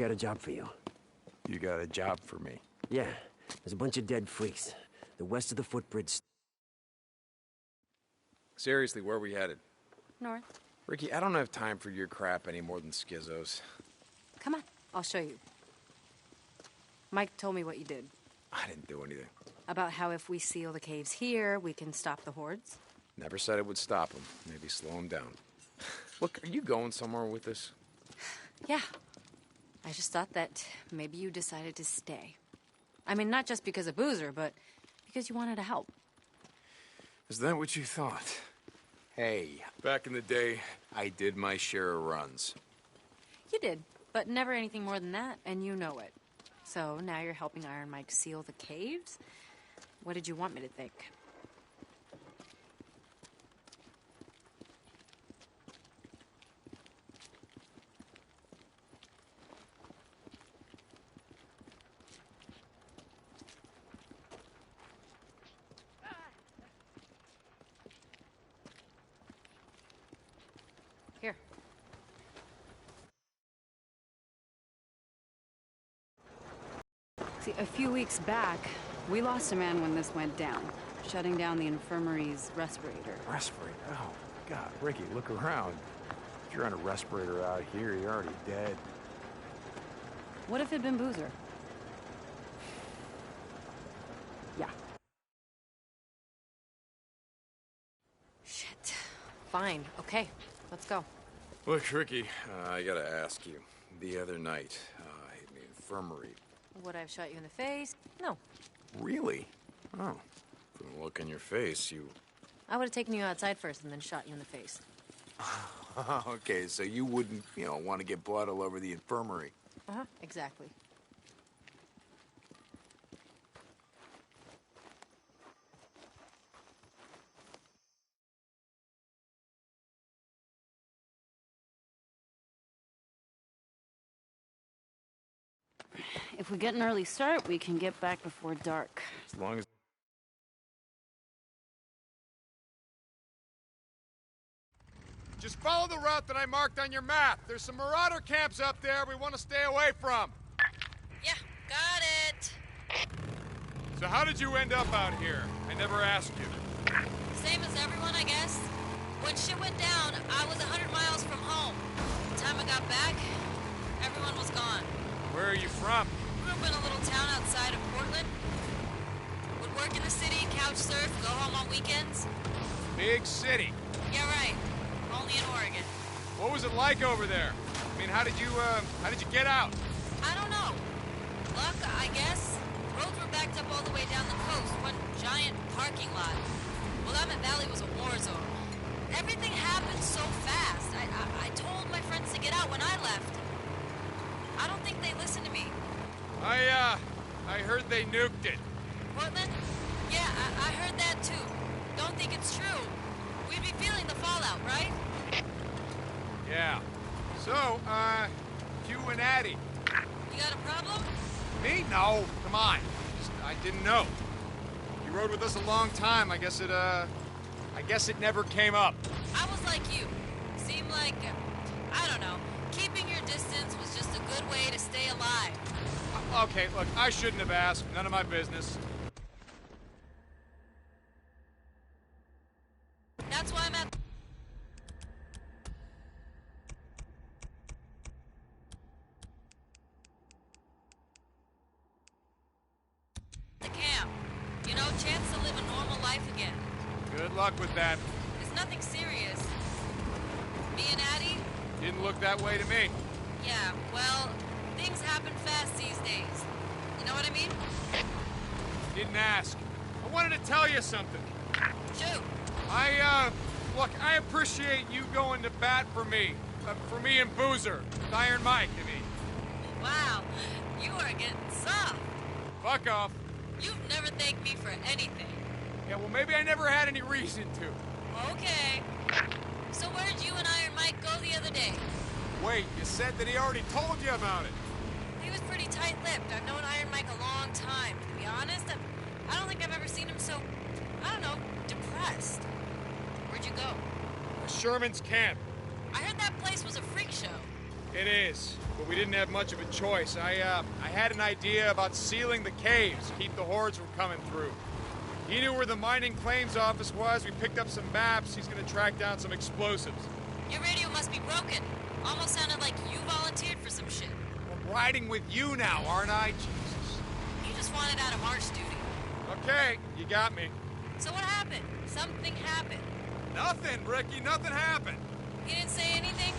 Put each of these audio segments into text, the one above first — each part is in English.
got a job for you. You got a job for me? Yeah, there's a bunch of dead freaks. The west of the footbridge. Seriously, where are we headed? North. Ricky, I don't have time for your crap any more than Schizo's. Come on, I'll show you. Mike told me what you did. I didn't do anything. About how if we seal the caves here, we can stop the hordes. Never said it would stop them. Maybe slow them down. Look, are you going somewhere with this? Yeah. I just thought that maybe you decided to stay. I mean, not just because of Boozer, but because you wanted to help. Is that what you thought? Hey, back in the day, I did my share of runs. You did, but never anything more than that, and you know it. So now you're helping Iron Mike seal the caves? What did you want me to think? Here. See, a few weeks back, we lost a man when this went down, shutting down the infirmary's respirator. Respirator? Oh, God. Ricky, look around. If you're on a respirator out here, you're already dead. What if it'd been Boozer? Yeah. Shit. Fine. Okay. Let's go. Look, Ricky, I gotta ask you. The other night, in the infirmary. Would I have shot you in the face? No. Really? Oh. From the look in your face, you... I would have taken you outside first and then shot you in the face. Okay, so you wouldn't, want to get blood all over the infirmary. Uh-huh, exactly. If we get an early start, we can get back before dark. As long as... Just follow the route that I marked on your map. There's some marauder camps up there we want to stay away from. Yeah, got it. So how did you end up out here? I never asked you. Same as everyone, I guess. When shit went down, I was 100 miles from home. By the time I got back, everyone was gone. Where are you from? Grew up in a little town outside of Portland. Would work in the city, couch surf, go home on weekends. Big city. Yeah, right. Only in Oregon. What was it like over there? I mean, how did you get out? I don't know. Luck, I guess. Roads were backed up all the way down the coast. One giant parking lot. Willamette Valley was a war zone. Everything happened so fast. I told my friends to get out when I left. I don't think they listened to me. I heard they nuked it. Portland? Yeah, I heard that too. Don't think it's true. We'd be feeling the fallout, right? Yeah. So, you and Addie. You got a problem? Me? No. Come on. I didn't know. You rode with us a long time. I guess it never came up. I was like you. Seemed like, I don't know, keeping your distance was just a good way to stay alive. Okay, look, I shouldn't have asked. None of my business. That's why I'm at the camp. You know, chance to live a normal life again. Good luck with that. It's nothing serious. Me and Addie? Didn't look that way to me. Yeah, well, things happen fast these days. You know what I mean? Didn't ask. I wanted to tell you something. Shoot. Look, I appreciate you going to bat for me and Boozer. With Iron Mike, I mean. Wow, you are getting soft. Fuck off. You've never thanked me for anything. Yeah, well, maybe I never had any reason to. Okay. So where'd you and Iron Mike go the other day? Wait, you said that he already told you about it. He was pretty tight-lipped. I've known Iron Mike a long time. To be honest, I don't think I've ever seen him so, I don't know, depressed. Where'd you go? Sherman's camp. I heard that place was a freak show. It is, but we didn't have much of a choice. I had an idea about sealing the caves, keep the hordes from coming through. He knew where the mining claims office was. We picked up some maps. He's gonna track down some explosives. Your radio must be broken. Almost sounded like you volunteered for some shit. I'm riding with you now, aren't I? Jesus. You just wanted out of march duty. Okay, you got me. So what happened? Something happened. Nothing, Ricky, nothing happened. You didn't say anything?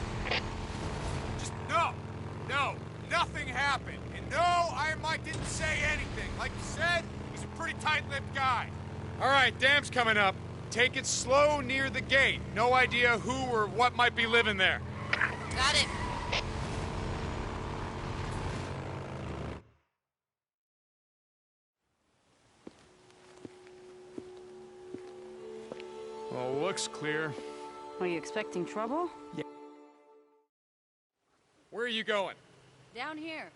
Just no, nothing happened. And no, Iron Mike didn't say anything. Like you said, he's a pretty tight-lipped guy. All right, dam's coming up. Take it slow near the gate. No idea who or what might be living there. Got it. Well, looks clear. Are you expecting trouble? Yeah. Where are you going? Down here.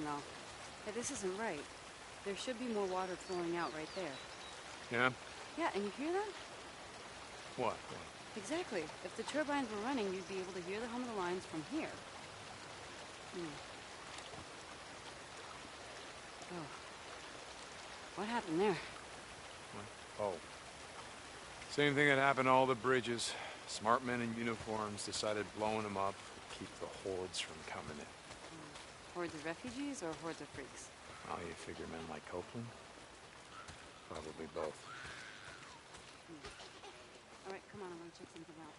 No. Hey, this isn't right. There should be more water flowing out right there. Yeah? Yeah, and you hear that? What? Exactly. If the turbines were running, you'd be able to hear the hum of the lines from here. Oh. What happened there? What? Oh. Same thing that happened to all the bridges. Smart men in uniforms decided blowing them up would keep the hordes from coming in. Hordes of refugees or hordes of freaks? Oh, you figure men like Copeland? Probably both. All right, come on, I want to check something out.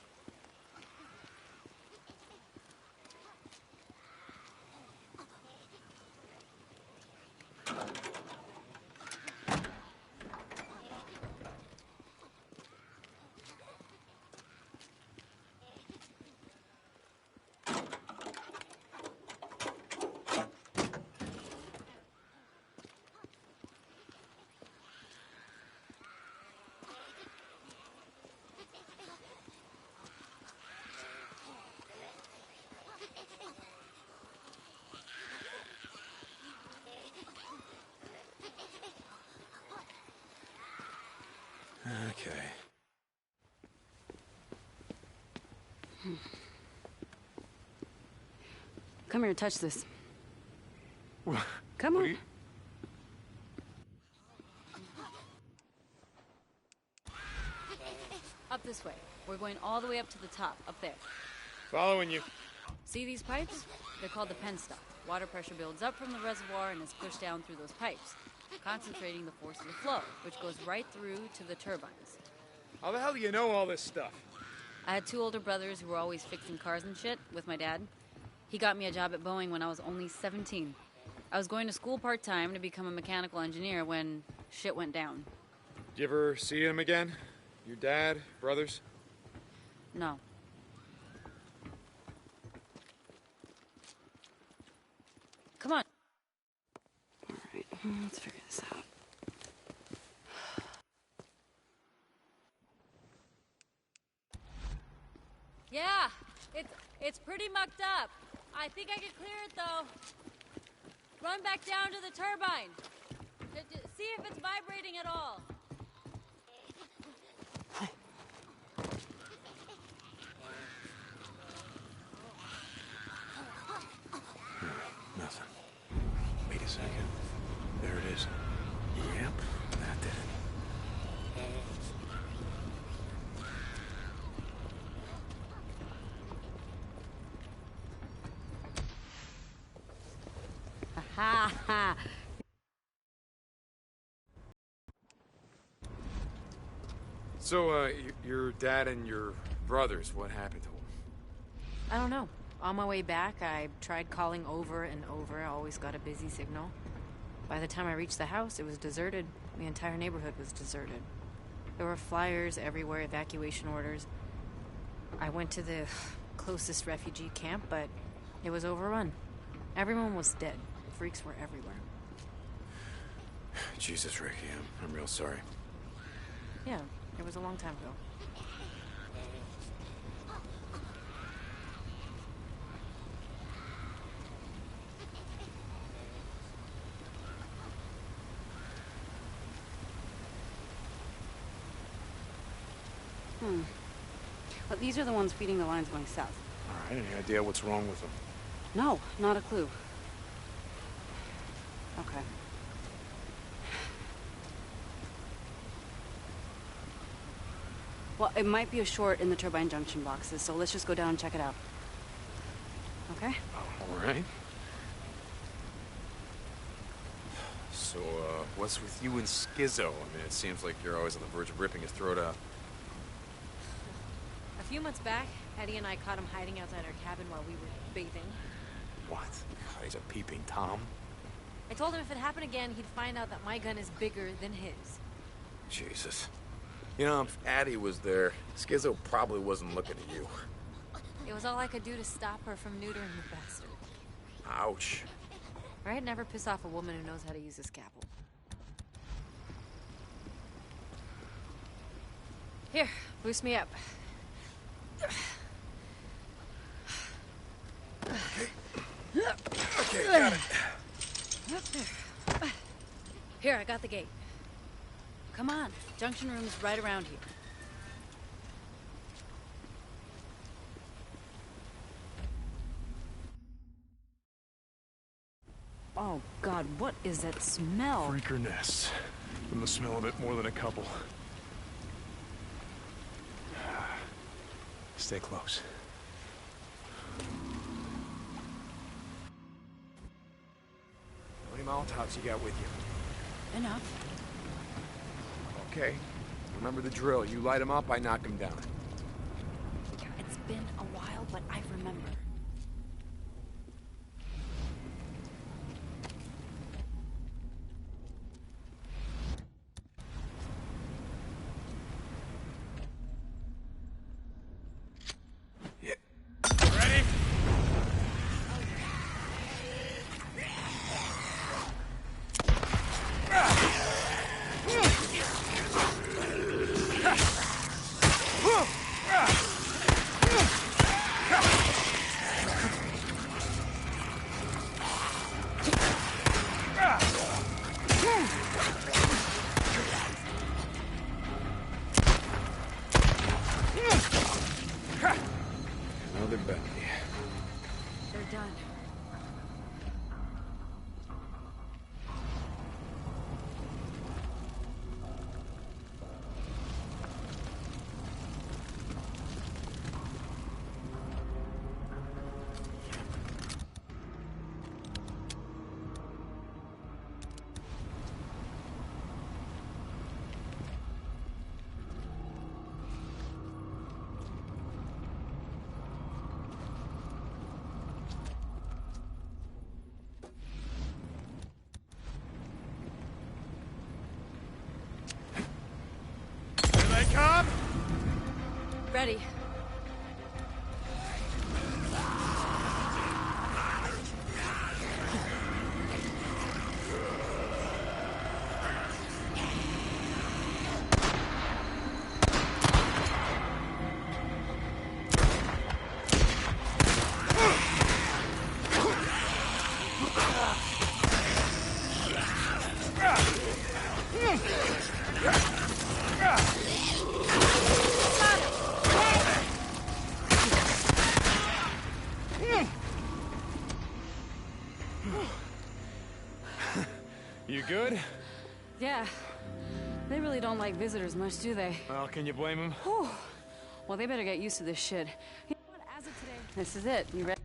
Okay. Come here, touch this. What? Come What on. are you... Up this way. We're going all the way up to the top, up there. Following you. See these pipes? They're called the penstock. Water pressure builds up from the reservoir and is pushed down through those pipes, concentrating the force of the flow, which goes right through to the turbines. How the hell do you know all this stuff? I had two older brothers who were always fixing cars and shit with my dad. He got me a job at Boeing when I was only 17. I was going to school part-time to become a mechanical engineer when shit went down. Did you ever see him again? Your dad, brothers? No. Come on. All right, let's figure this out. Yeah, it's pretty mucked up. I think I can clear it though. Run back down to the turbine. See if it's vibrating at all. Nothing. Wait a second. There it is. Yep, that did it. Ha ha! So, your dad and your brothers, what happened to them? I don't know. On my way back, I tried calling over and over. I always got a busy signal. By the time I reached the house, it was deserted. The entire neighborhood was deserted. There were flyers everywhere, evacuation orders. I went to the closest refugee camp, but it was overrun. Everyone was dead. freaks were everywhere. Jesus, Ricky, I'm real sorry. Yeah, it was a long time ago. But these are the ones feeding the lines going south. All right, any idea what's wrong with them? No, not a clue. Okay. Well, it might be a short in the turbine junction boxes, so let's just go down and check it out. Okay? All right. So, what's with you and Schizo? I mean, it seems like you're always on the verge of ripping his throat out. A few months back, Eddie and I caught him hiding outside our cabin while we were bathing. What? God, he's a peeping Tom? I told him if it happened again, he'd find out that my gun is bigger than his. Jesus. You know, if Addie was there, Schizo probably wasn't looking at you. It was all I could do to stop her from neutering the bastard. Ouch. Right? Never piss off a woman who knows how to use a scalpel. Here, boost me up. Okay, got it. Here, I got the gate. Come on, junction room's right around here. Oh, God, what is that smell? Freaker nests. From the smell of it, more than a couple. Stay close. How many Molotovs you got with you? Enough. Okay. Remember the drill. You light them up, I knock them down. Yeah, it's been a while, but I remember. Ready? Another Becky. They're done. Here they come! Ready. You good? Yeah. They really don't like visitors much, do they? Well, can you blame him? Whew. Well, they better get used to this shit. You know what? As of today, this is it. You ready?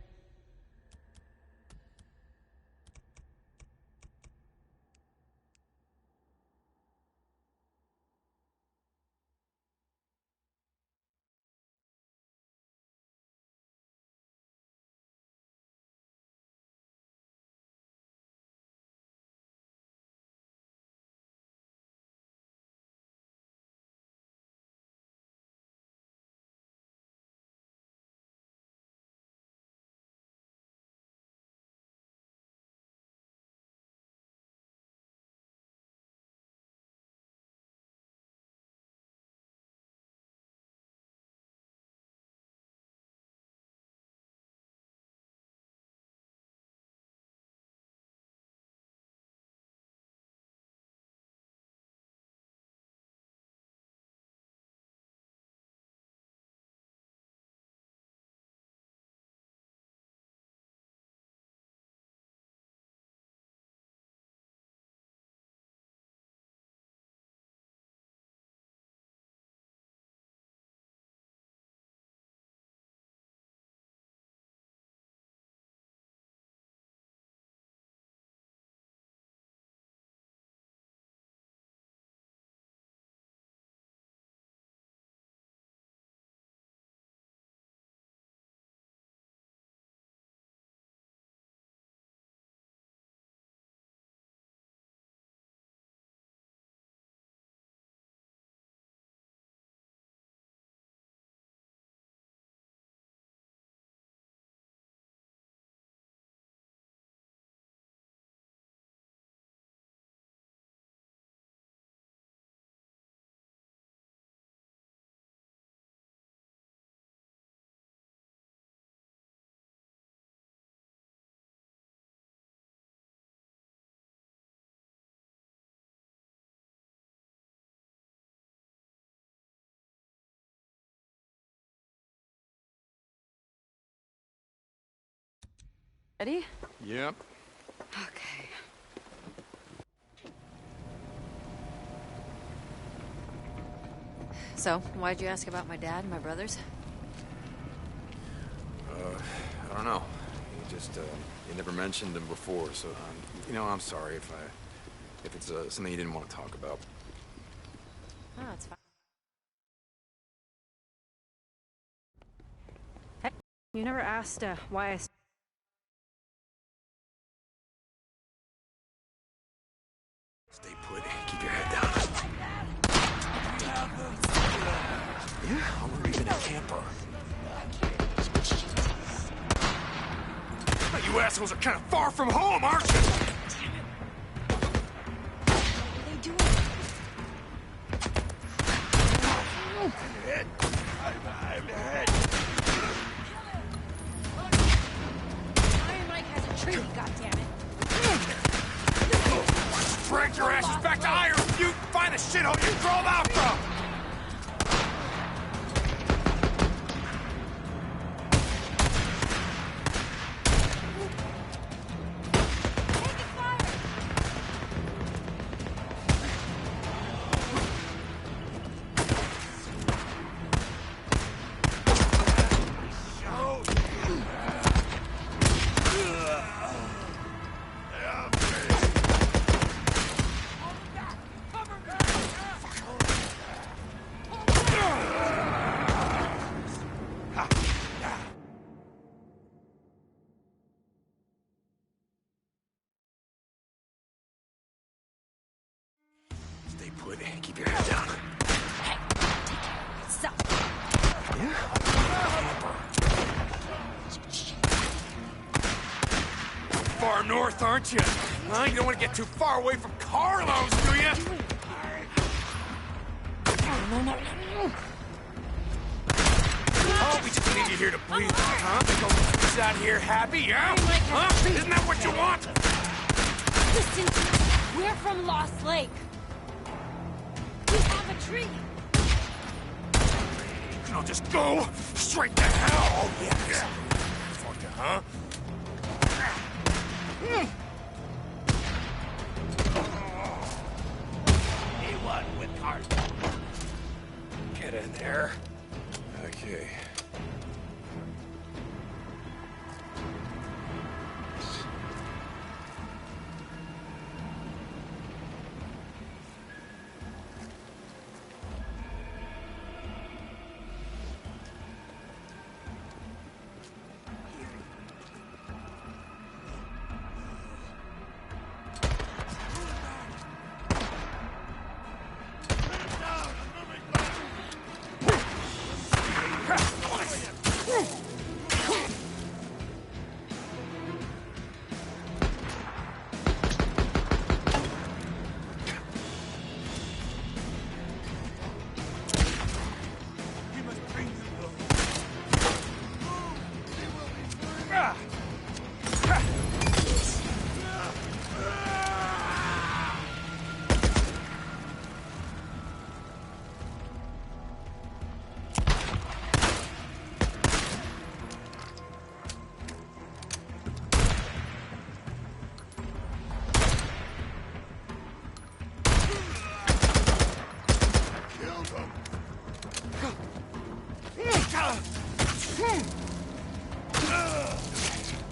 Ready? Yep. Okay. So, why'd you ask about my dad and my brothers? I don't know. You never mentioned them before, so, I'm sorry if it's something you didn't want to talk about. Oh, it's fine. Hey, you never asked why I... Stay put. Keep your head down. Yeah, or even a camper. You assholes are kind of far from home, aren't you? What are they doing? Iron Mike has a tree, goddammit. Drag your asses back to Iron Butte and find the shithole you crawled out from! Stay put. Keep your head down. So, Far north, aren't you? Huh? You don't want to get too far away from Carlos, do you? Oh, we just need you here to breathe, huh? Make all the kids out here happy, yeah? Huh? Isn't that what you want? listen to me. We're from Lost Lake. We have a tree. And I'll just go straight to hell. Oh, yes. Fuck you, huh? A1 with cars. Get in there. Okay.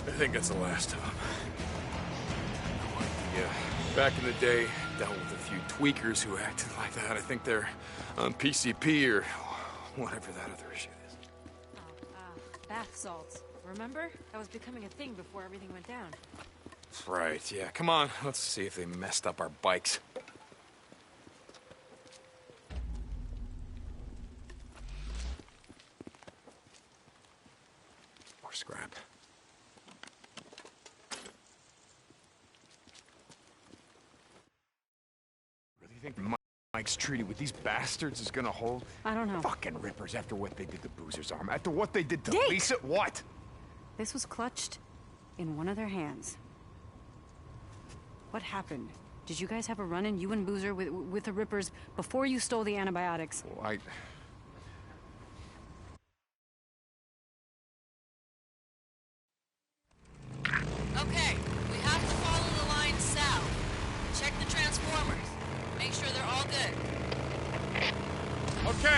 I think that's the last of them. Yeah, back in the day, dealt with a few tweakers who acted like that. I think they're on PCP or whatever that other shit is. Bath salts. Remember? That was becoming a thing before everything went down. Right, yeah. Come on, let's see if they messed up our bikes. More scrap. Really think Mike's treaty with these bastards is gonna hold? I don't know. Fucking rippers after what they did to Boozer's arm. After what they did to Dick! Lisa. What? This was clutched in one of their hands. What happened? Did you guys have a run-in, you and Boozer, with the Rippers before you stole the antibiotics? Well,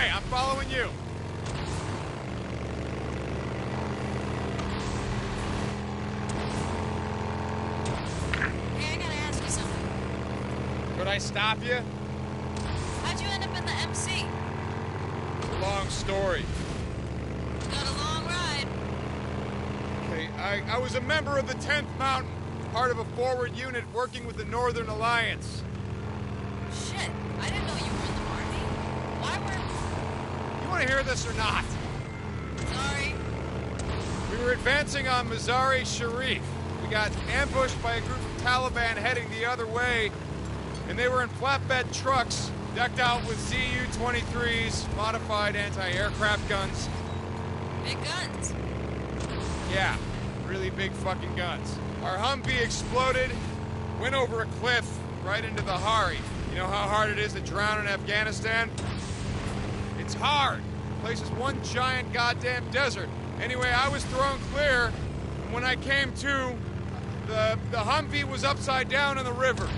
Okay, I'm following you. Hey, I gotta ask you something. Could I stop you? How'd you end up in the MC? It's a long story. Got a long ride. Okay, I was a member of the 10th Mountain, part of a forward unit working with the Northern Alliance. Shit, I didn't know you were in the Army. Why were... You want to hear this or not? Sorry. We were advancing on Mazar-e Sharif. We got ambushed by a group of Taliban heading the other way, and they were in flatbed trucks, decked out with Zu-23s, modified anti-aircraft guns. Big guns. Yeah, really big fucking guns. Our Humvee exploded, went over a cliff right into the Hari. You know how hard it is to drown in Afghanistan? It's hard. The place is one giant goddamn desert. Anyway, I was thrown clear, and when I came to, the Humvee was upside down in the river.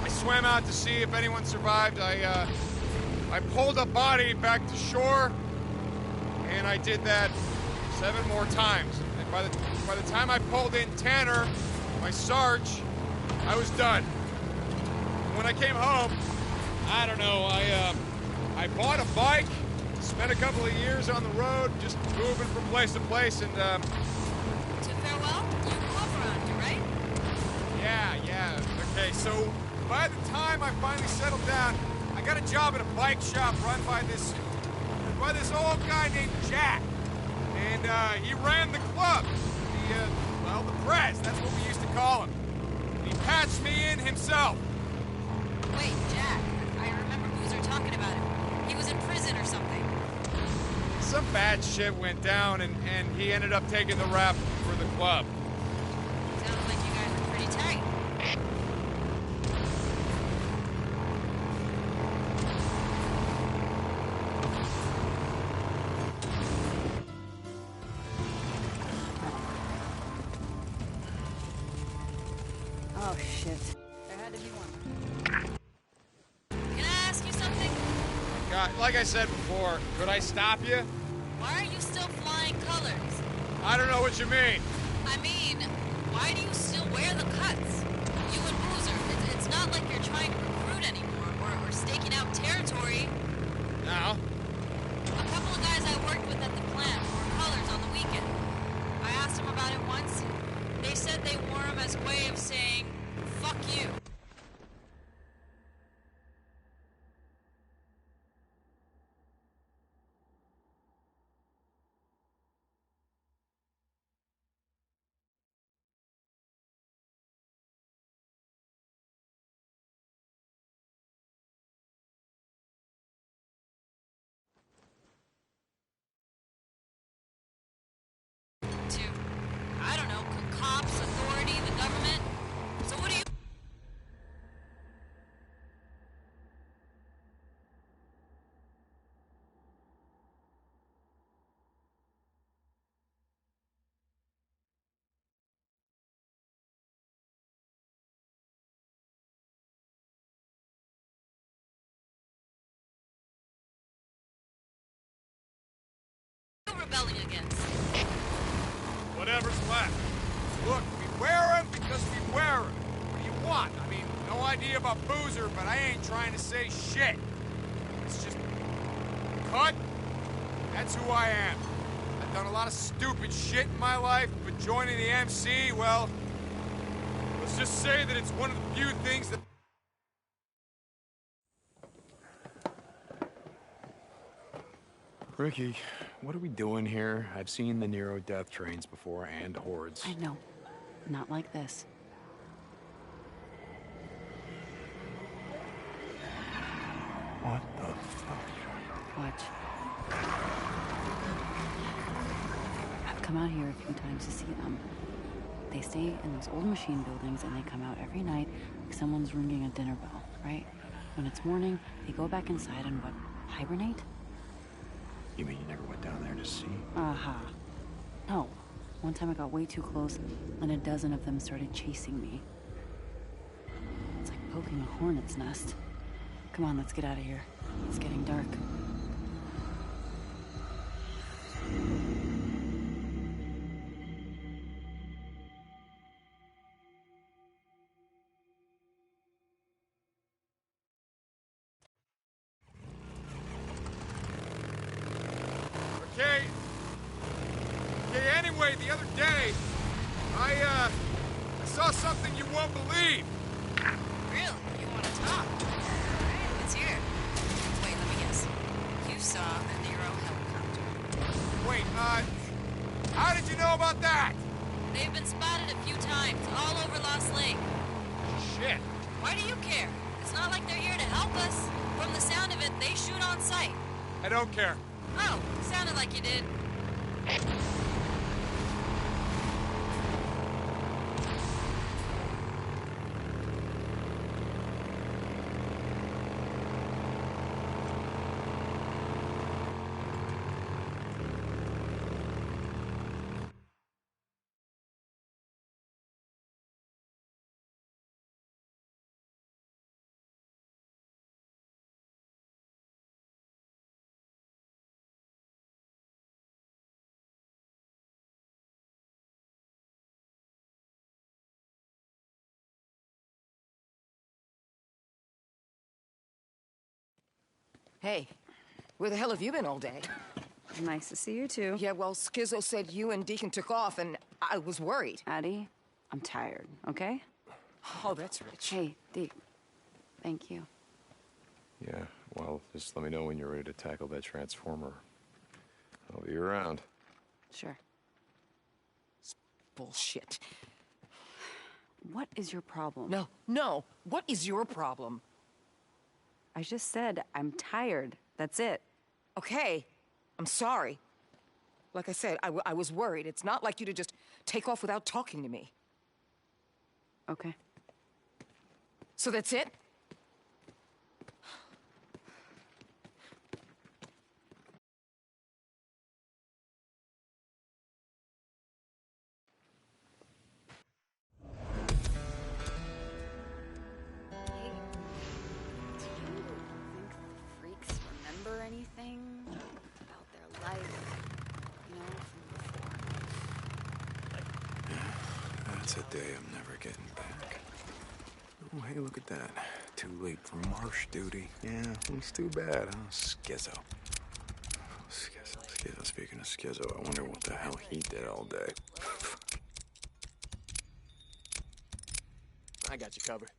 I swam out to see if anyone survived. I pulled a body back to shore, and I did that 7 more times. And by the time I pulled in Tanner, my Sarge, I was done. When I came home, I don't know, I bought a bike, spent a couple of years on the road, just moving from place to place, and To farewell? You grew up around here, right? yeah. Okay, so by the time I finally settled down, I got a job at a bike shop run by this old guy named Jack. And he ran the club. The press, that's what we used to call him. He patched me in himself. Wait, Jack. I remember Boozer talking about him. He was in prison or something. Some bad shit went down, and he ended up taking the rap for the club. Sounds like you guys were pretty tight. Oh, shit. There had to be one. Can I ask you something? God, like I said before, could I stop you? Why are you still flying colors? I don't know what you mean. I mean, why do you still wear the cuts? You and Boozer, it's not like you're trying to recruit anymore or staking out territory. Now? A couple of guys I worked with at the plant wore colors on the weekend. I asked them about it once. They said they wore them as a way of saying, fuck you. To, I don't know, cops, authority, the government. So what do you... rebelling against? Whatever's left. Look, we wear them because we wear them. What do you want? I mean, no idea about Boozer, but I ain't trying to say shit. It's just... cut. That's who I am. I've done a lot of stupid shit in my life, but joining the MC, well... let's just say that it's one of the few things that... Ricky, what are we doing here? I've seen the Nero death trains before, and hordes. I know. Not like this. What the fuck? Watch. I've come out here a few times to see them. They stay in those old machine buildings and they come out every night like someone's ringing a dinner bell, right? When it's morning, they go back inside and what, hibernate? You mean you never went down there to see? Aha. No. One time I got way too close and a dozen of them started chasing me. It's like poking a hornet's nest. Come on, let's get out of here. It's getting dark. Anyway, the other day, I saw something you won't believe. Really? You want to talk? Alright, let's hear it. Wait, let me guess. You saw a Nero helicopter. Wait, how did you know about that? They've been spotted a few times, all over Lost Lake. Shit. Why do you care? It's not like they're here to help us. From the sound of it, they shoot on sight. I don't care. Oh, sounded like you did. Hey, where the hell have you been all day? Nice to see you, too. Yeah, well, Skizzo said you and Deacon took off, and I was worried. Addie, I'm tired, okay? Oh, that's rich. Hey, Deke. Thank you. Yeah, well, just let me know when you're ready to tackle that transformer. I'll be around. Sure. Bullshit. What is your problem? No. What is your problem? I just said I'm tired. That's it. Okay, I'm sorry. Like I said, I was worried. It's not like you to just take off without talking to me. Okay. So that's it? Freaks remember anything about their life, from before? That's a day I'm never getting back. Oh, hey, look at that. Too late for marsh duty. Yeah, it's too bad, huh? Skizzo. Skizzo. Speaking of Skizzo, I wonder what the hell he did all day. I got you covered.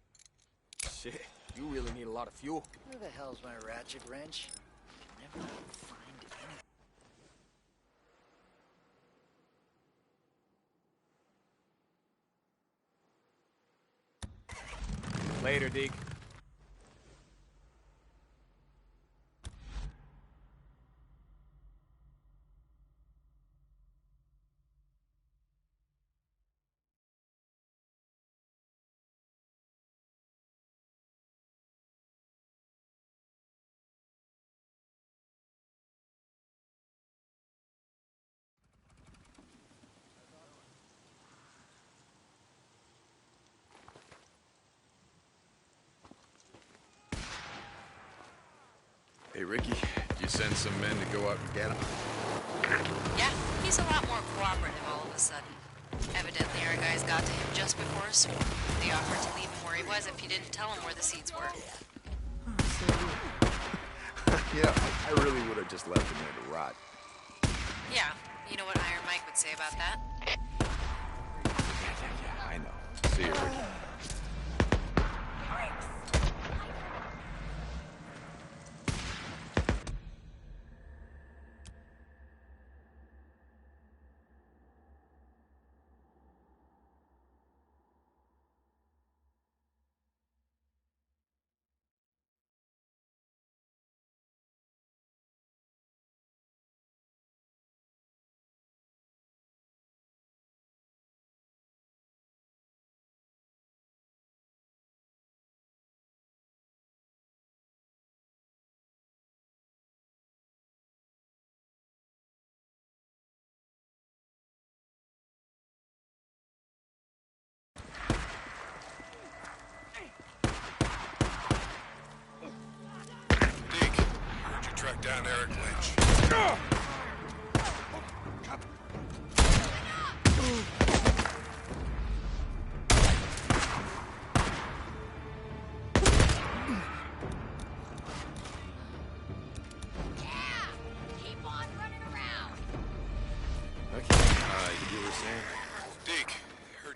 Shit, you really need a lot of fuel. Where the hell's my ratchet wrench? Never can find any. Later, Deke. Hey, Ricky, did you send some men to go out and get him? Yeah, he's a lot more cooperative all of a sudden. Evidently, our guys got to him just before school. They offered to leave him where he was if he didn't tell them where the seats were. Yeah, I really would have just left him there to rot. Yeah, you know what Iron Mike would say about that? Yeah, I know. See you, Ricky.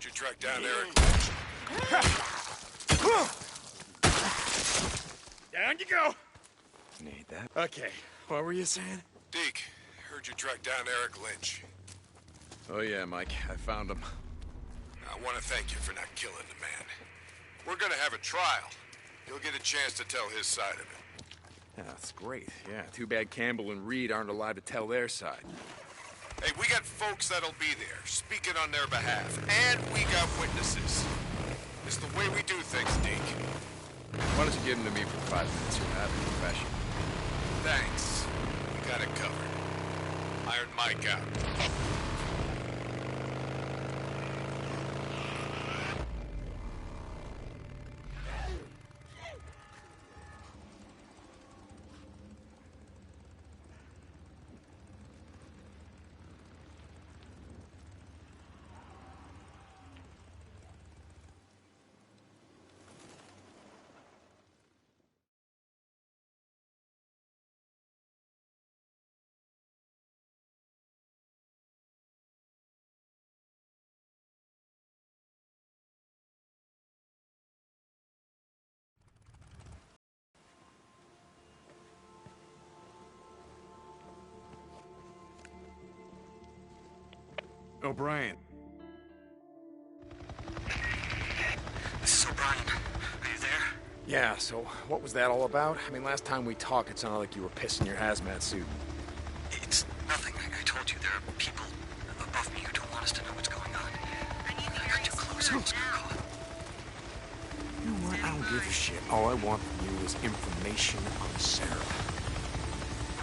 Heard you tracked down Eric. Down you go. Need that. Okay, what were you saying? Deke, heard you tracked down Eric Lynch. Oh yeah, Mike, I found him. I want to thank you for not killing the man. We're gonna have a trial. He'll get a chance to tell his side of it. Yeah, that's great. Yeah, too bad Campbell and Reed aren't allowed to tell their side. Hey, we got folks that'll be there, speaking on their behalf, and we got witnesses. It's the way we do things, Deke. Why don't you give him to me for 5 minutes here and have a confession? Thanks. We got it covered. Iron Mike out. O'Brien. This is O'Brien. Are you there? Yeah, so what was that all about? I mean, last time we talked, it sounded like you were pissing your hazmat suit. It's nothing. I told you there are people above me who don't want us to know what's going on. I need the Cut area too close. secured now. You know what? I don't give a shit. All I want from you is information on Sarah.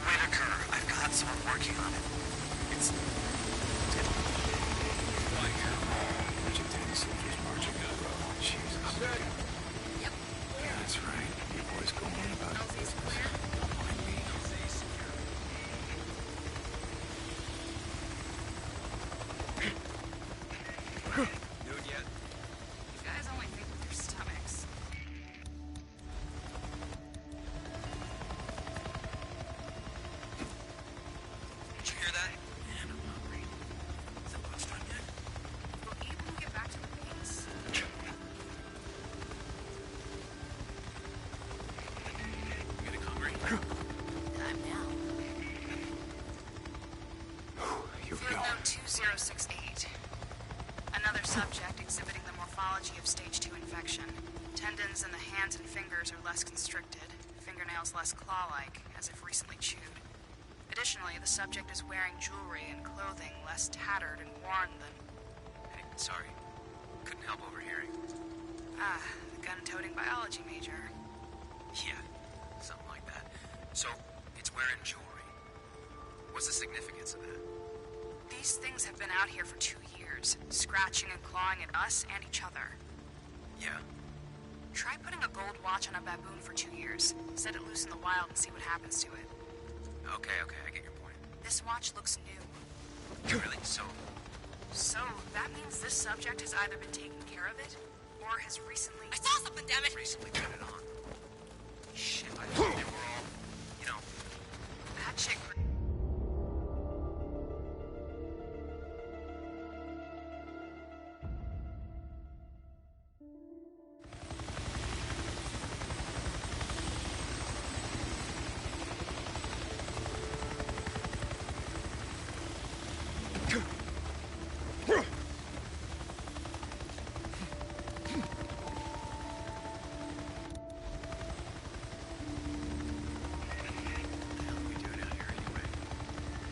Whitaker, I've got someone working on it. It's... Project Soldiers marching in a row. Jesus. Yep. Yeah, that's right. You boys go on about your business. Don't mind me. You guys only think with your stomachs. Did you hear that? Man, I'm hungry. Is that lunchtime yet? We'll eat when we get back to the base. Getting hungry? Time now. Here we Field go. note 2068. Another subject exhibiting the morphology of stage 2 infection. Tendons in the hands and fingers are less constricted, fingernails less claw-like, as if recently chewed. Additionally, the subject is wearing jewelry and clothing less tattered and worn than... Hey, sorry. Couldn't help overhearing. Ah, the gun-toting biology major. Yeah, something like that. So, it's wearing jewelry. What's the significance of that? These things have been out here for 2 years, scratching and clawing at us and each other. Yeah. Try putting a gold watch on a baboon for 2 years. Set it loose in the wild and see what happens to it. Okay, I get your point. This watch looks new. Really? So, So, that means this subject has either been taking care of it, or has recently... I saw something, damn it! recently turned it on. Shit, I thought they were all, you know... That chick...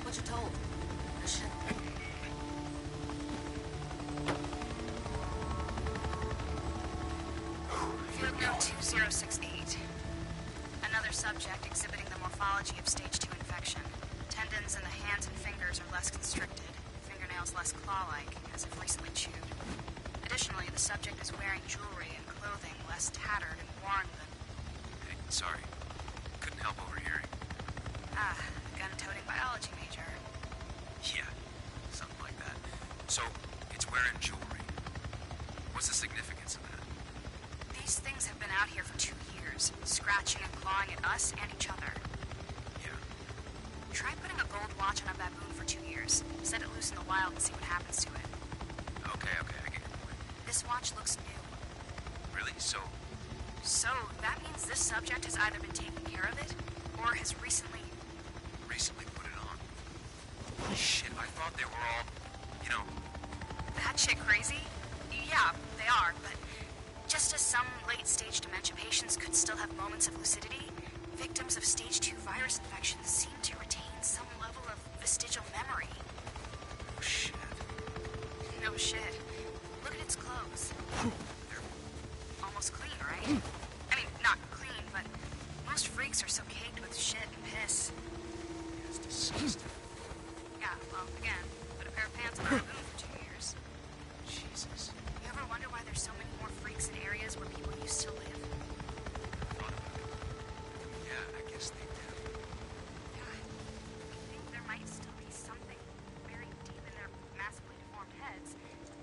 What you told? No shit. Field note 2068. Another subject exhibiting the morphology of stage 2 infection. Tendons in the hands and fingers are less constricted, fingernails less claw-like, as if recently chewed. Additionally, the subject is wearing jewelry and clothing less tattered and worn than... Hey, sorry. Couldn't help overhearing. Ah, gun-toting biology major. Yeah, something like that. So, it's wearing jewelry. What's the significance of that? These things have been out here for 2 years, scratching and clawing at us and each other. Yeah. Try putting a gold watch on a baboon for 2 years. Set it loose in the wild and see what happens to it. Okay, I get your point. wristwatch looks new. Really? So, So, that means this subject has either been taking care of it, or has recently... recently put it on? Shit, I thought they were all, you know... That shit crazy? Yeah, they are, but just as some late-stage dementia patients could still have moments of lucidity, victims of stage 2 virus infections seem to retain some level of vestigial memory. Oh, shit. No shit. Look at its clothes. They're... Almost clean, right? I mean, not clean, but most freaks are so caked with shit and piss. It's disgusting. Yeah, well, again, put a pair of pants on the moon for 2 years. Jesus. You ever wonder why there's so many more freaks in areas where people used to live? Thought about it. Yeah, I guess they did. Yeah, I think there might still be something buried deep in their massively deformed heads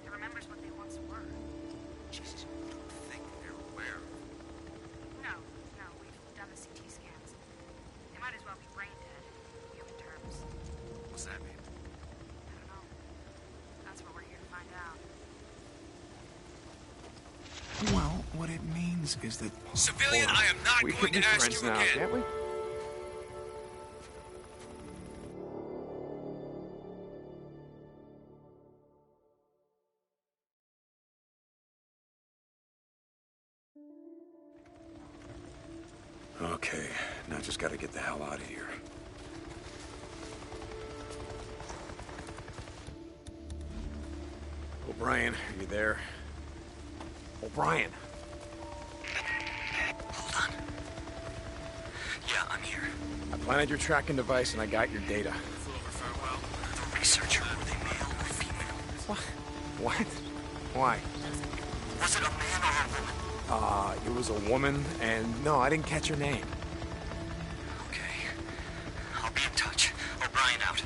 that remembers what they once were. Jesus, you don't think they're aware? No, we've done the CT scans. They might as well be brain dead, in human terms. What's that mean? I don't know. That's what we're here to find out. Well, what it means is that... Civilian, I am not we going could be to ask friends you now, again. can't we? Okay, now just gotta get the hell out of here. O'Brien, are you there? O'Brien! Hold on. Yeah, I'm here. I planted your tracking device and I got your data. Flew over farewell. The researcher, were they male or female? What? Why? Was it a man or a woman? It was a woman, and no, I didn't catch her name. Okay. I'll be in touch. O'Brien out.